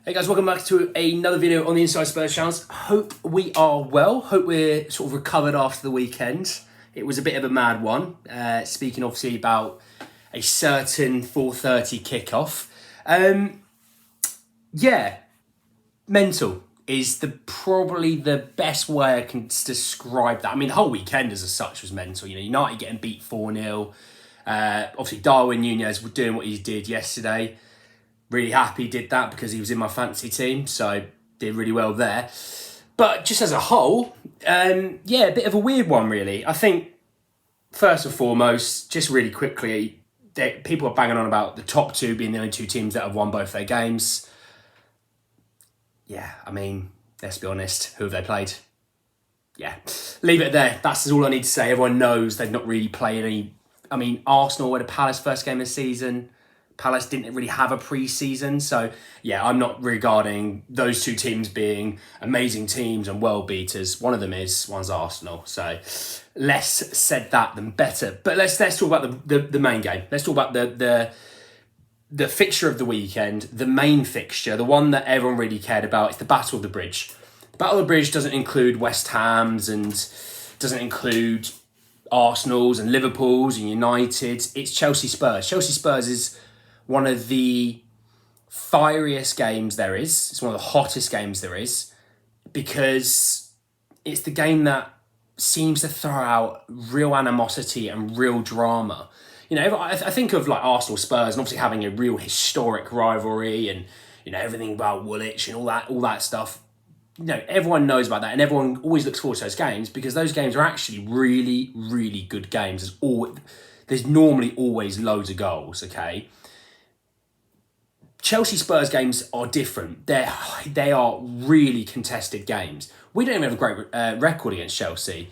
Hey guys, welcome back to another video on the Inside Spurs channels. Hope we are well. Hope we're sort of recovered after the weekend. It was a bit of a mad one. Speaking obviously about a certain 4:30 kickoff. Yeah, mental is probably the best way I can describe that. I mean, the whole weekend as such was mental. You know, United getting beat 4-0. Obviously, Darwin Núñez was doing what he did yesterday. Really happy he did that because he was in my fantasy team, so did really well there. But just as a whole, a bit of a weird one, really. I think, first and foremost, just really quickly, people are banging on about the top two being the only two teams that have won both their games. Yeah, I mean, let's be honest, who have they played? Yeah, leave it there. That's all I need to say. Everyone knows they've not really played any. I mean, Arsenal were the Palace first game of the season. Palace didn't really have a pre-season, so yeah, I'm not regarding those two teams being amazing teams and world beaters. One of them is, one's Arsenal. So less said that than better. But let's talk about the main game. Let's talk about the fixture of the weekend, the main fixture, the one that everyone really cared about. It's the Battle of the Bridge. The Battle of the Bridge doesn't include West Ham's and doesn't include Arsenal's and Liverpool's and United's. It's Chelsea Spurs. Chelsea Spurs is one of the fieriest games there is. It's one of the hottest games there is because it's the game that seems to throw out real animosity and real drama. You know, I think of like Arsenal Spurs and obviously having a real historic rivalry and, you know, everything about Woolwich and all that stuff. You know, everyone knows about that and everyone always looks forward to those games because those games are actually really, really good games. There's normally always loads of goals, okay? Chelsea Spurs games are different. They are really contested games. We don't even have a great record against Chelsea,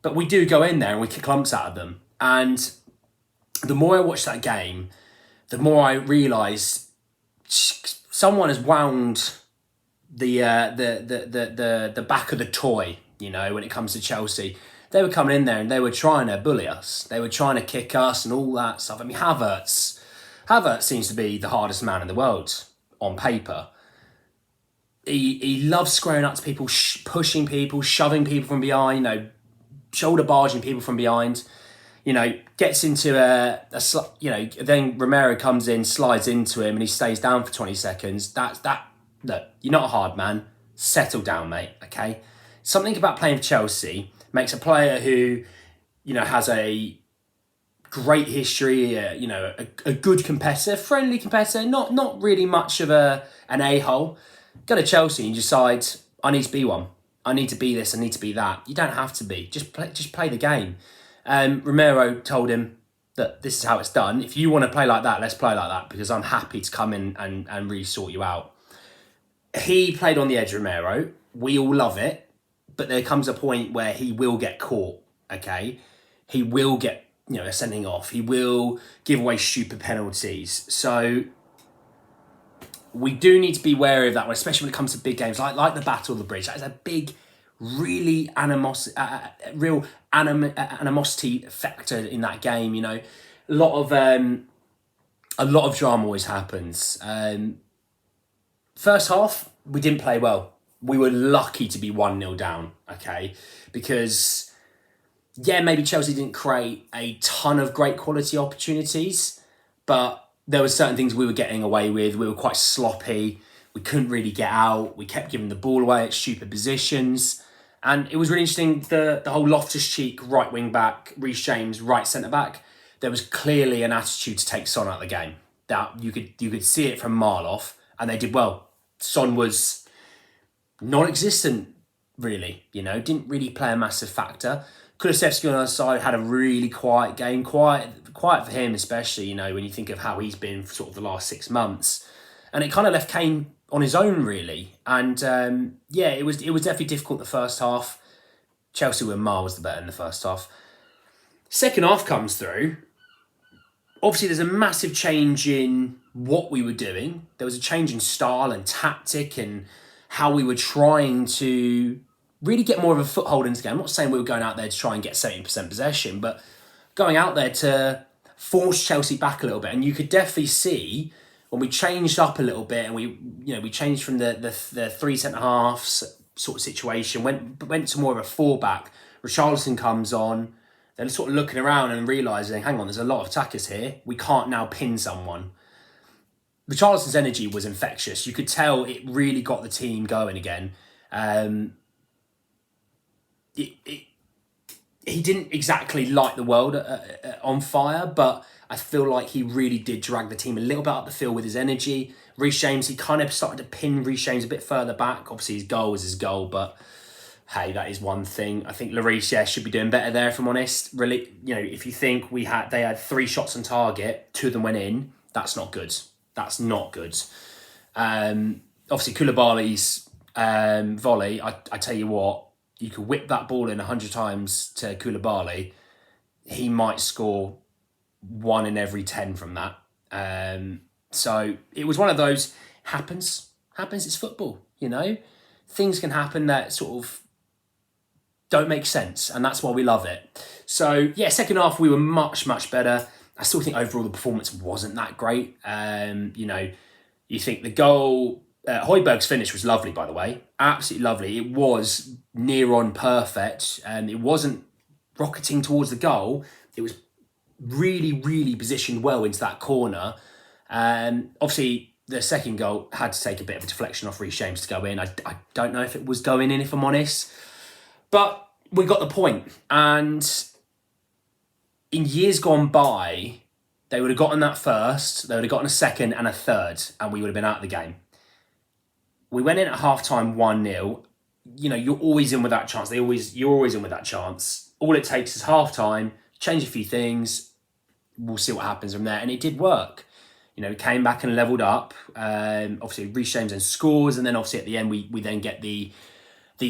but we do go in there and we kick lumps out of them. And the more I watch that game, the more I realise someone has wound the back of the toy. You know, when it comes to Chelsea, they were coming in there and they were trying to bully us. They were trying to kick us and all that stuff. I mean, Havertz seems to be the hardest man in the world on paper. He loves squaring up to people, pushing people, shoving people from behind, you know, shoulder barging people from behind. You know, gets into then Romero comes in, slides into him, and he stays down for 20 seconds. Look, you're not a hard man. Settle down, mate, okay? Something about playing for Chelsea makes a player who, you know, has a great history, a good competitor, friendly competitor, not really much of an a-hole. Go to Chelsea and decide, I need to be one. I need to be this, I need to be that. You don't have to be. Just play the game. Romero told him that this is how it's done. If you want to play like that, let's play like that because I'm happy to come in and really sort you out. He played on the edge, Romero. We all love it, but there comes a point where he will get caught, okay? He will get a sending off. He will give away stupid penalties. So we do need to be wary of that one, especially when it comes to big games like the Battle of the Bridge. That is a big, really real animosity factor in that game. You know, a lot of drama always happens. First half, we didn't play well. We were lucky to be 1-0 down, okay? Because yeah, maybe Chelsea didn't create a ton of great quality opportunities, but there were certain things we were getting away with. We were quite sloppy. We couldn't really get out. We kept giving the ball away at stupid positions. And it was really interesting, the whole Loftus-Cheek right wing back, Reece James right centre back. There was clearly an attitude to take Son out of the game. That you could see it from a mile off, and they did well. Son was non-existent, really. You know, didn't really play a massive factor. Kulusevski on the other side had a really quiet game, quiet for him especially, you know, when you think of how he's been for sort of the last 6 months. And it kind of left Kane on his own, really. And it was definitely difficult the first half. Chelsea were miles the better in the first half. Second half comes through. Obviously, there's a massive change in what we were doing. There was a change in style and tactic and how we were trying to really get more of a foothold into the game. I'm not saying we were going out there to try and get 70% possession, but going out there to force Chelsea back a little bit. And you could definitely see when we changed up a little bit and we changed from the three centre halves sort of situation, went to more of a four back. Richarlison comes on, then sort of looking around and realising, hang on, there's a lot of attackers here. We can't now pin someone. Richarlison's energy was infectious. You could tell it really got the team going again. He didn't exactly light the world on fire, but I feel like he really did drag the team a little bit up the field with his energy. Reece James, he kind of started to pin Reece James a bit further back. Obviously, his goal was his goal, but hey, that is one thing. I think Lloris, should be doing better there, if I'm honest. Really, if you think they had 3 shots on target, 2 of them went in, that's not good. That's not good. Obviously, Koulibaly's volley, I tell you what, you could whip that ball in 100 times to Koulibaly, he might score 1 in every 10 from that. So it was one of those, happens, it's football, Things can happen that sort of don't make sense, and that's why we love it. So, second half we were much, much better. I still think overall the performance wasn't that great. You think the goal... Højbjerg's finish was lovely, by the way. Absolutely lovely. It was near on perfect. It wasn't rocketing towards the goal. It was really, really positioned well into that corner. Obviously, the second goal had to take a bit of a deflection off Reece James to go in. I don't know if it was going in, if I'm honest. But we got the point. And in years gone by, they would have gotten that first, they would have gotten a second and a third, and we would have been out of the game. We went in at half-time 1-0. You're always in with that chance. You're always in with that chance. All it takes is half-time, change a few things. We'll see what happens from there. And it did work. We came back and levelled up. Obviously, Reece James then scores. And then obviously at the end, we then get the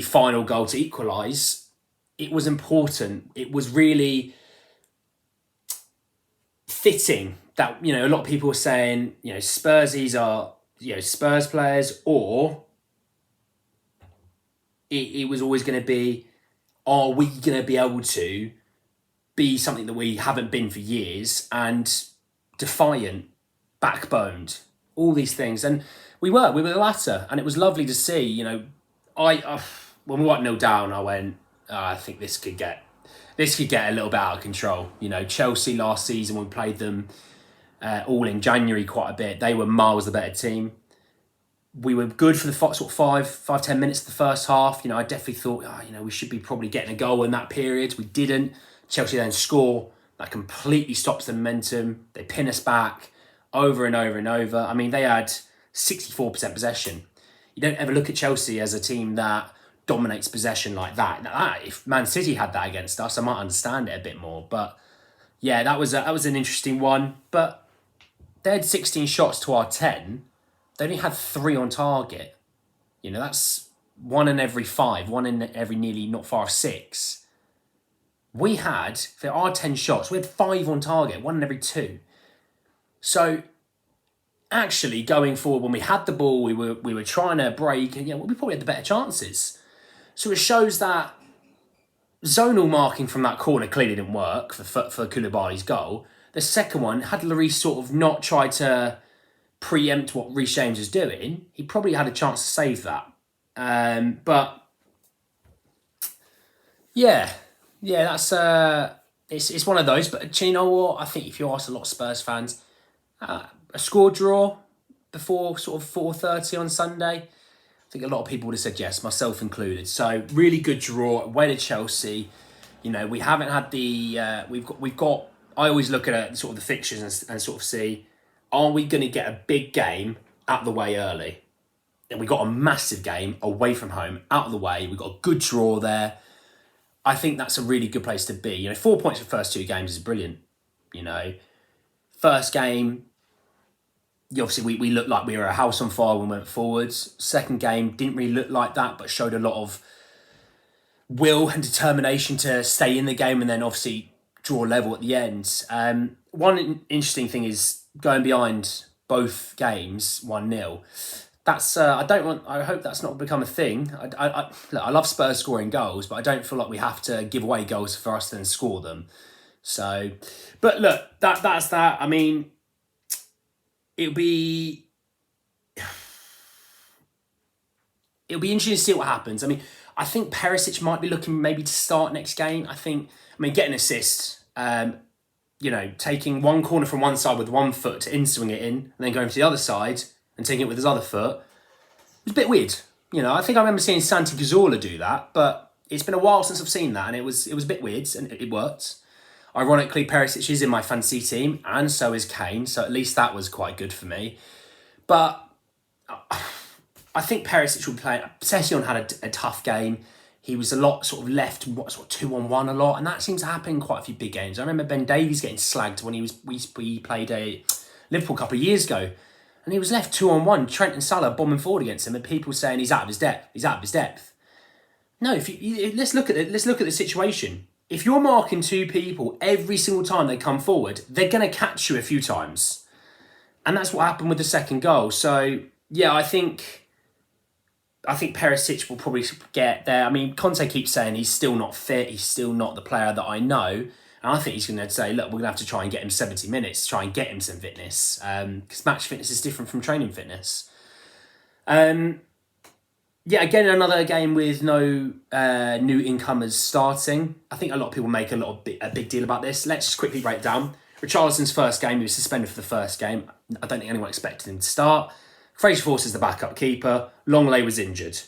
final goal to equalise. It was important. It was really fitting that, a lot of people were saying, Spursies are... Spurs players, or it was always going to be, are we going to be able to be something that we haven't been for years, and defiant, backboned, all these things. And we were the latter, and it was lovely to see. When we were 0 down, I went, I think this could get a little bit out of control. Chelsea last season, when we played them all in January quite a bit, they were miles the better team. We were good for the sort of 5-10 minutes of the first half. I definitely thought, we should be probably getting a goal in that period. We didn't. Chelsea then score. That completely stops the momentum. They pin us back over and over and over. I mean, they had 64% possession. You don't ever look at Chelsea as a team that dominates possession like that. Now, if Man City had that against us, I might understand it a bit more. But yeah, that was an interesting one. But they had 16 shots to our 10. They only had 3 on target. That's 1 in every 5, 1 in every nearly not far of 6. We had, for our 10 shots, we had 5 on target, 1 in every 2. So actually going forward, when we had the ball, we were trying to break, and we probably had the better chances. So it shows that zonal marking from that corner clearly didn't work for Koulibaly's goal. The second one, had Lloris sort of not tried to preempt what Reece James was doing, he probably had a chance to save that. But that's it's one of those. But do you know what? I think if you ask a lot of Spurs fans, a score draw before sort of 4:30 on Sunday, I think a lot of people would have said yes, myself included. So really good draw away to Chelsea. We haven't had the we've got. I always look at sort of the fixtures and sort of see, are we going to get a big game out of the way early? And we got a massive game away from home, out of the way. We got a good draw there. I think that's a really good place to be. 4 points for the first 2 games is brilliant. First game, obviously we looked like we were a house on fire when we went forwards. Second game didn't really look like that, but showed a lot of will and determination to stay in the game, and then obviously draw level at the end. One interesting thing is going behind both games 1-0. That's I hope that's not become a thing. I love Spurs scoring goals, but I don't feel like we have to give away goals for us to then score them. So, but look, that's that. I mean, it'll be it'll be interesting to see what happens. I mean, I think Perisic might be looking maybe to start next game. Get an assist, taking one corner from one side with one foot to in-swing it in, and then going to the other side and taking it with his other foot. It was a bit weird. I think I remember seeing Santi Cazorla do that, but it's been a while since I've seen that, and it was a bit weird, and it worked. Ironically, Perisic is in my fantasy team, and so is Kane, so at least that was quite good for me. But I think Perisic will play. Session had a tough game. He was a lot sort of left 2-on-1 a lot, and that seems to happen in quite a few big games. I remember Ben Davies getting slagged when we played a Liverpool a couple of years ago, and he was left 2-on-1. Trent and Salah bombing forward against him, and people saying he's out of his depth. No, let's look at the situation. If you're marking two people every single time they come forward, they're going to catch you a few times, and that's what happened with the second goal. So yeah, I think Perisic will probably get there. I mean, Conte keeps saying he's still not fit. He's still not the player that I know. And I think he's going to say, look, we're going to have to try and get him 70 minutes to try and get him some fitness. Because match fitness is different from training fitness. Again, another game with no new incomers starting. I think a lot of people make a big deal about this. Let's just quickly break it down. Richarlison's first game, he was suspended for the first game. I don't think anyone expected him to start. Fraser Forster's the backup keeper. Longley was injured.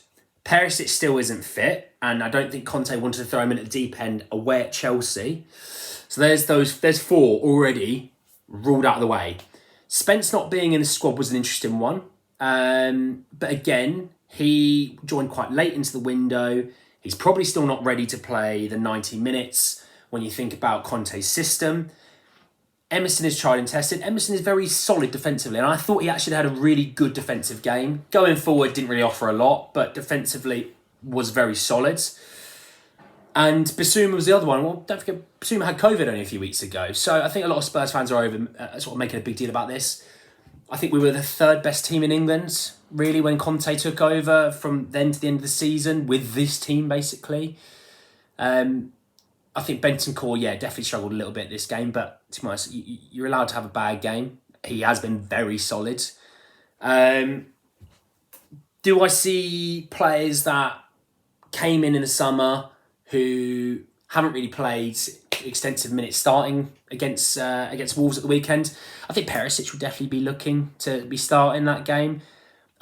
Perisic still isn't fit, and I don't think Conte wanted to throw him in at the deep end away at Chelsea. So there's four already ruled out of the way. Spence not being in the squad was an interesting one. But again, he joined quite late into the window. He's probably still not ready to play the 90 minutes when you think about Conte's system. Emerson is tried and tested. Emerson is very solid defensively, and I thought he actually had a really good defensive game. Going forward, didn't really offer a lot, but defensively was very solid. And Bissouma was the other one. Well, don't forget, Bissouma had COVID only a few weeks ago. So I think a lot of Spurs fans are sort of making a big deal about this. I think we were the third best team in England, really, when Conte took over from then to the end of the season with this team, basically. I think Bentancur, definitely struggled a little bit this game, but to be honest, you're allowed to have a bad game. He has been very solid. Do I see players that came in the summer who haven't really played extensive minutes starting against Wolves at the weekend? I think Perisic will definitely be looking to be starting that game,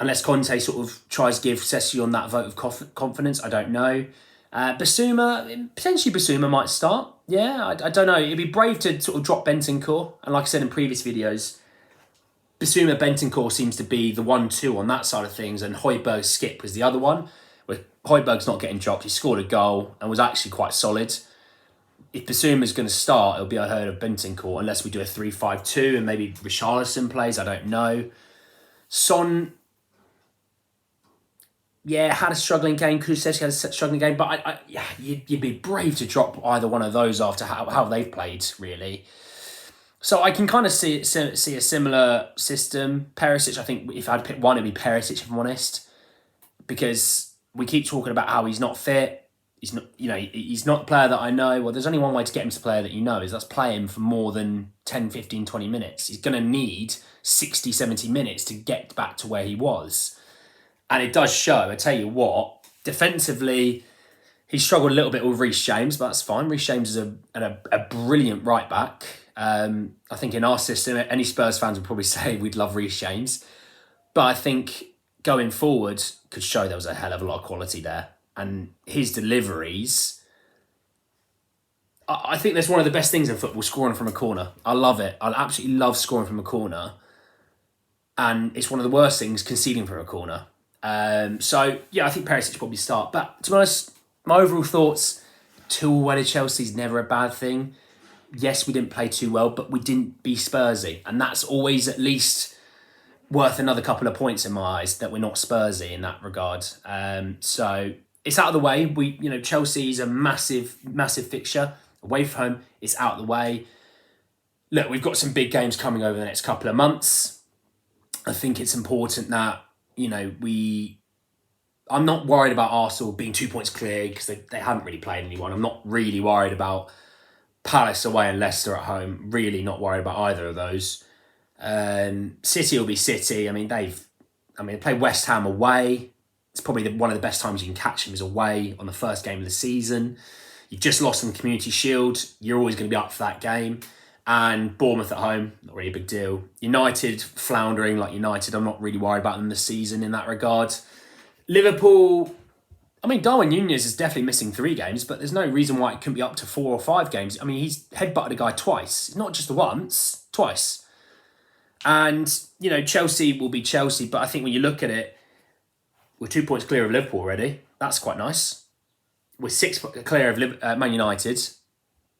unless Conte sort of tries to give Session that vote of confidence. I don't know. Bissouma might start. Yeah, I don't know. It'd be brave to sort of drop Bentancur. And like I said in previous videos, Bissouma, Bentancur seems to be the 1-2 on that side of things, and Højbjerg's skip was the other one, where Højbjerg's not getting dropped. He scored a goal and was actually quite solid. If Bissouma's going to start, it'll be ahead of Bentancur, unless we do a 3-5-2 and maybe Richarlison plays. I don't know. Son, had a struggling game. Kulusevski had a struggling game, but you'd be brave to drop either one of those after how they've played, really. So I can kind of see a similar system. Perisic, I think if I had to pick one, it'd be Perisic, if I'm honest, because we keep talking about how he's not fit. He's not the player that I know. Well, there's only one way to get him to player that you know, is that's play him for more than 10, 15, 20 minutes. He's going to need 60, 70 minutes to get back to where he was. And it does show. I tell you what, defensively, he struggled a little bit with Reece James, but that's fine. Reece James is a brilliant right back. I think in our system, any Spurs fans would probably say we'd love Reece James. But I think going forward could show there was a hell of a lot of quality there. And his deliveries, I think that's one of the best things in football, scoring from a corner. I love it. I absolutely love scoring from a corner. And it's one of the worst things, conceding from a corner. I think Perisic should probably start. But to be honest, my overall thoughts, 2-1 at Chelsea is never a bad thing. Yes, we didn't play too well, but we didn't be Spursy. And that's always at least worth another couple of points in my eyes, that we're not Spursy in that regard. So it's out of the way. Chelsea is a massive, massive fixture. Away from home, it's out of the way. Look, we've got some big games coming over the next couple of months. I think it's important that I'm not worried about Arsenal being 2 points clear because they haven't really played anyone. I'm not really worried about Palace away and Leicester at home. Really not worried about either of those. City will be City. They play West Ham away. It's probably one of the best times you can catch him is away on the first game of the season. You've just lost in the Community Shield. You're always going to be up for that game. And Bournemouth at home, not really a big deal. United floundering like United. I'm not really worried about them this season in that regard. Liverpool, I mean, Darwin Núñez is definitely missing 3 games, but there's no reason why it couldn't be up to 4 or 5 games. I mean, he's headbutted a guy twice. Not just once, twice. And, you know, Chelsea will be Chelsea, but I think when you look at it, we're 2 points clear of Liverpool already. That's quite nice. We're 6 clear of Man United.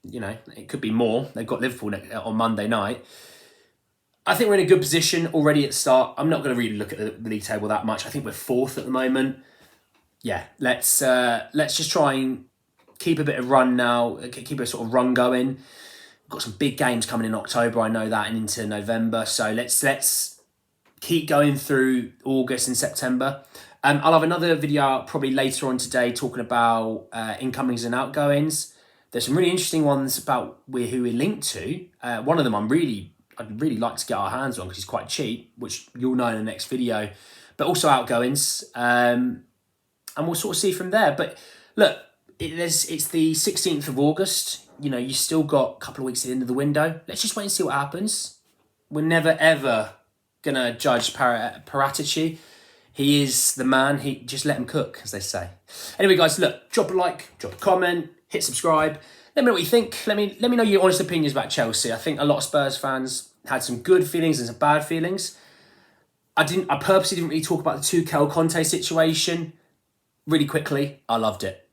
You know, it could be more. They've got Liverpool on Monday night. I think we're in a good position already at the start. I'm not going to really look at the league table that much. I think we're 4th at the moment. Yeah, let's just try and keep a bit of run now. Keep a sort of run going. We've got some big games coming in October. I know that, and into November. So let's keep going through August and September. I'll have another video out probably later on today talking about incomings and outgoings. There's some really interesting ones about who we're linked to. One of them I'd really like to get our hands on because he's quite cheap, which you'll know in the next video. But also outgoings, and we'll sort of see from there. But look, it's the 16th of August. You know, you still got a couple of weeks at the end of the window. Let's just wait and see what happens. We're never ever gonna judge Paratici. He is the man. Just let him cook, as they say. Anyway, guys, look, drop a like, drop a comment, hit subscribe. Let me know what you think. Let me know your honest opinions about Chelsea. I think a lot of Spurs fans had some good feelings and some bad feelings. I purposely didn't really talk about the Tuchel Conte situation. Really quickly, I loved it.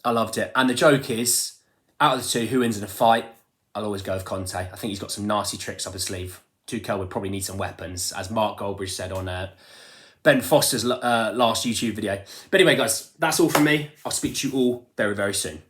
And the joke is, out of the two, who wins in a fight? I'll always go with Conte. I think he's got some nasty tricks up his sleeve. Tuchel would probably need some weapons, as Mark Goldbridge said on Ben Foster's last YouTube video. But anyway, guys, that's all from me. I'll speak to you all very, very soon.